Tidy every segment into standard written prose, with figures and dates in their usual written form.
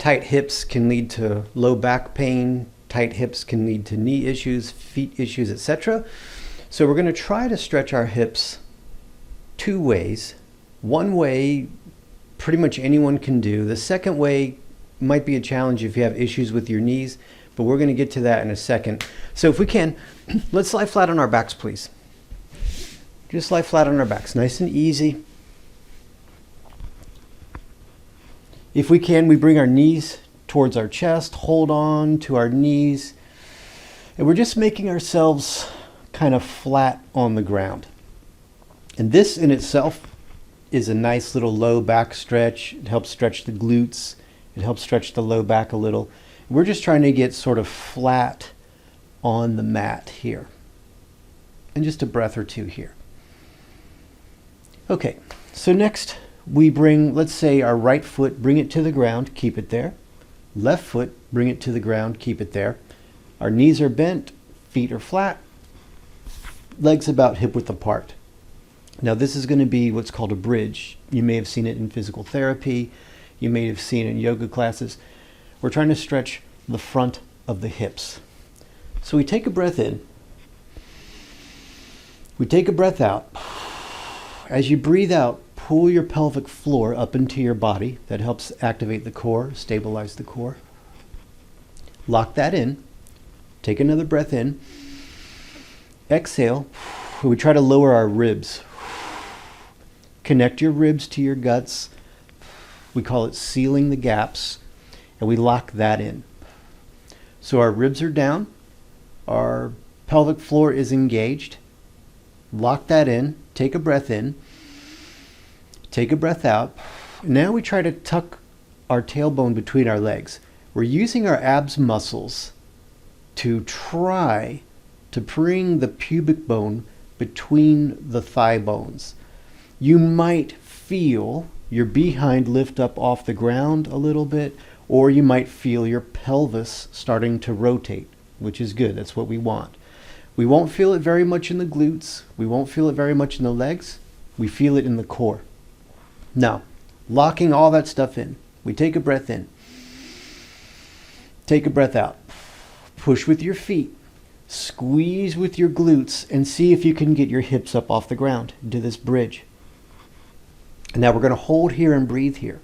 tight hips can lead to low back pain. Tight hips can lead to knee issues, feet issues, etc. So we're going to try to stretch our hips two ways. One way, pretty much anyone can do. The second way might be a challenge if you have issues with your knees, but we're going to get to that in a second. So if we can, let's lie flat on our backs, please. Just lie flat on our backs, nice and easy. If we can, we bring our knees towards our chest, hold on to our knees, and we're just making ourselves kind of flat on the ground. And this in itself is a nice little low back stretch. It helps stretch the glutes. It helps stretch the low back a little. We're just trying to get sort of flat on the mat here. And just a breath or two here. Okay, so next we bring, let's say, our right foot, bring it to the ground, keep it there. Left foot, bring it to the ground, keep it there. Our knees are bent, feet are flat, legs about hip width apart. Now this is going to be what's called a bridge. You may have seen it in physical therapy. You may have seen it in yoga classes. We're trying to stretch the front of the hips. So we take a breath in. We take a breath out. As you breathe out, pull your pelvic floor up into your body. That helps activate the core, stabilize the core. Lock that in. Take another breath in. Exhale. We try to lower our ribs. Connect your ribs to your guts. We call it sealing the gaps, and we lock that in. So our ribs are down. Our pelvic floor is engaged. Lock that in. Take a breath in. Take a breath out. Now we try to tuck our tailbone between our legs. We're using our abs muscles to try to bring the pubic bone between the thigh bones. You might feel your behind lift up off the ground a little bit, or you might feel your pelvis starting to rotate, which is good. That's what we want. We won't feel it very much in the glutes. We won't feel it very much in the legs. We feel it in the core. Now, locking all that stuff in, we take a breath in. Take a breath out. Push with your feet. Squeeze with your glutes and see if you can get your hips up off the ground into this bridge. And now we're going to hold here and breathe here.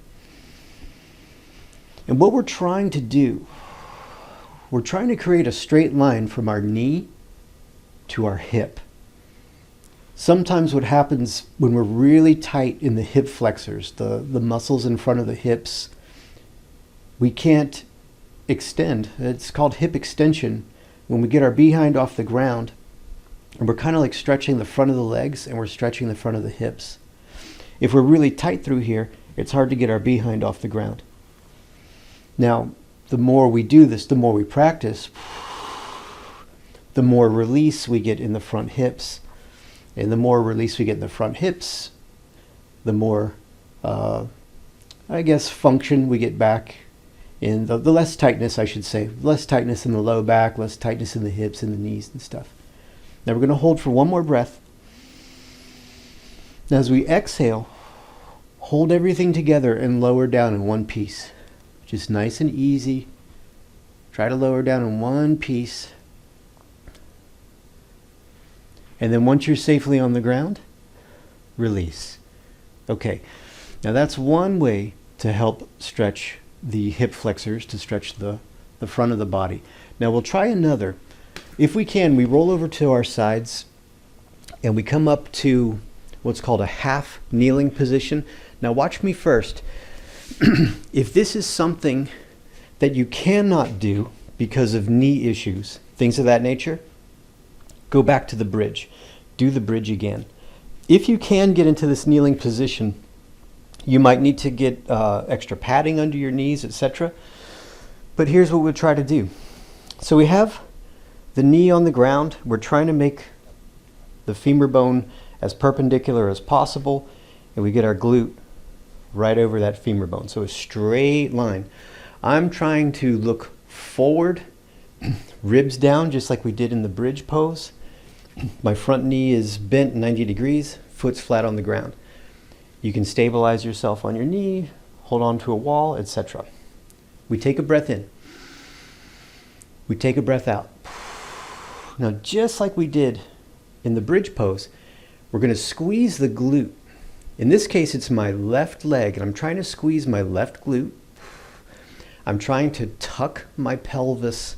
And what we're trying to do, we're trying to create a straight line from our knee to our hip. Sometimes what happens when we're really tight in the hip flexors, the muscles in front of the hips, we can't extend. It's called hip extension. When we get our behind off the ground, and we're kind of like stretching the front of the legs and we're stretching the front of the hips. If we're really tight through here, it's hard to get our behind off the ground. Now, the more we do this, the more we practice, the more release we get in the front hips. And the more release we get in the front hips, the more, function we get back in the less tightness, I should say. Less tightness in the low back, less tightness in the hips and the knees and stuff. Now we're going to hold for one more breath. Now as we exhale, hold everything together and lower down in one piece. Just nice and easy. Try to lower down in one piece. And then once you're safely on the ground, release. Okay, now that's one way to help stretch the hip flexors, to stretch the front of the body. Now we'll try another. If we can, we roll over to our sides and we come up to what's called a half kneeling position. Now watch me first. If this is something that you cannot do because of knee issues, things of that nature, go back to the bridge. Do the bridge again. If you can get into this kneeling position, you might need to get extra padding under your knees, etc. But here's what we'll try to do. So we have the knee on the ground. We're trying to make the femur bone as perpendicular as possible, and we get our glute right over that femur bone. So a straight line. I'm trying to look forward, ribs down, just like we did in the bridge pose. My front knee is bent 90 degrees, foot's flat on the ground. You can stabilize yourself on your knee, hold on to a wall, etc. We take a breath in. We take a breath out. Now, just like we did in the bridge pose, we're going to squeeze the glute. In this case, it's my left leg, and I'm trying to squeeze my left glute. I'm trying to tuck my pelvis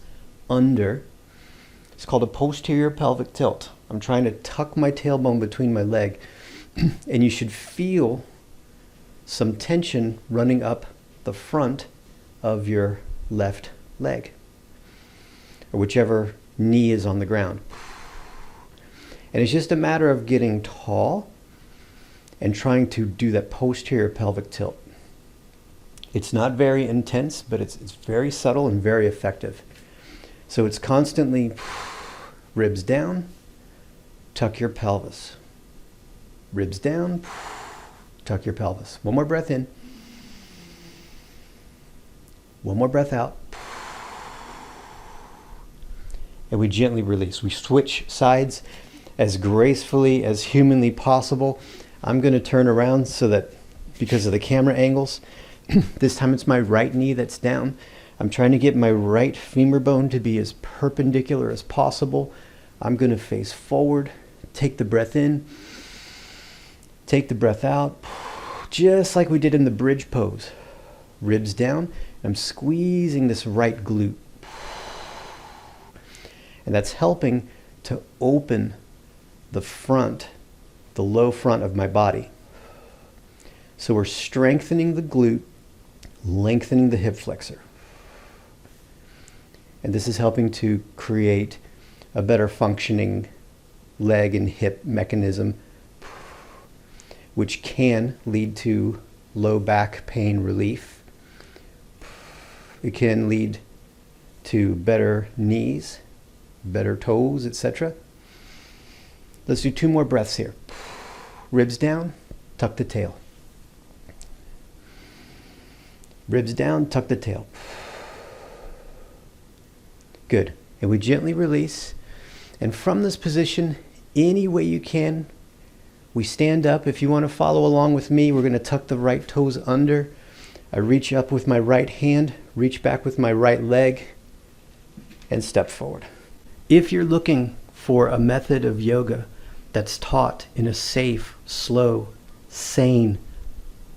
under. It's called a posterior pelvic tilt. I'm trying to tuck my tailbone between my leg, and you should feel some tension running up the front of your left leg, or whichever knee is on the ground. And it's just a matter of getting tall and trying to do that posterior pelvic tilt. It's not very intense, but it's very subtle and very effective. So it's constantly ribs down, tuck your pelvis. Ribs down, tuck your pelvis. One more breath in. One more breath out. And we gently release. We switch sides as gracefully as humanly possible. I'm going to turn around so that, because of the camera angles, this time it's my right knee that's down. I'm trying to get my right femur bone to be as perpendicular as possible. I'm going to face forward, take the breath in, take the breath out, just like we did in the bridge pose. Ribs down. I'm squeezing this right glute. And that's helping to open the front, the low front of my body. So we're strengthening the glute, lengthening the hip flexor. And this is helping to create a better functioning leg and hip mechanism, which can lead to low back pain relief. It can lead to better knees, better toes, etc. Let's do 2 more breaths here. Ribs down, tuck the tail. Ribs down, tuck the tail. Good. And we gently release. And from this position, any way you can, we stand up. If you want to follow along with me, we're going to tuck the right toes under. I reach up with my right hand, reach back with my right leg, and step forward. If you're looking for a method of yoga that's taught in a safe, slow, sane,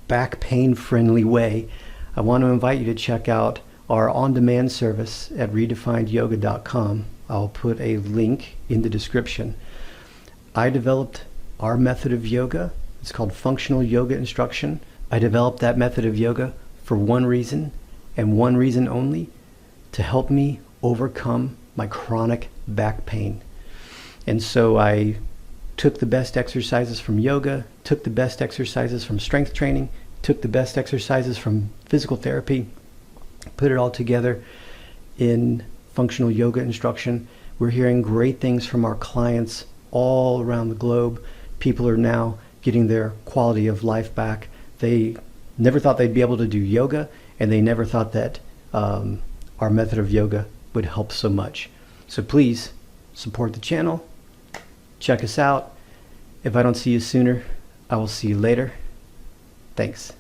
back pain-friendly way, I want to invite you to check out our on-demand service at redefinedyoga.com. I'll put a link in the description. I developed our method of yoga. It's called functional yoga instruction. I developed that method of yoga for one reason, and one reason only: to help me overcome my chronic back pain. And so I took the best exercises from yoga, took the best exercises from strength training, took the best exercises from physical therapy, put it all together in functional yoga instruction. We're hearing great things from our clients all around the globe. People are now getting their quality of life back. They never thought they'd be able to do yoga, and they never thought that our method of yoga would help so much. So please support the channel. Check us out. If I don't see you sooner, I will see you later. Thanks.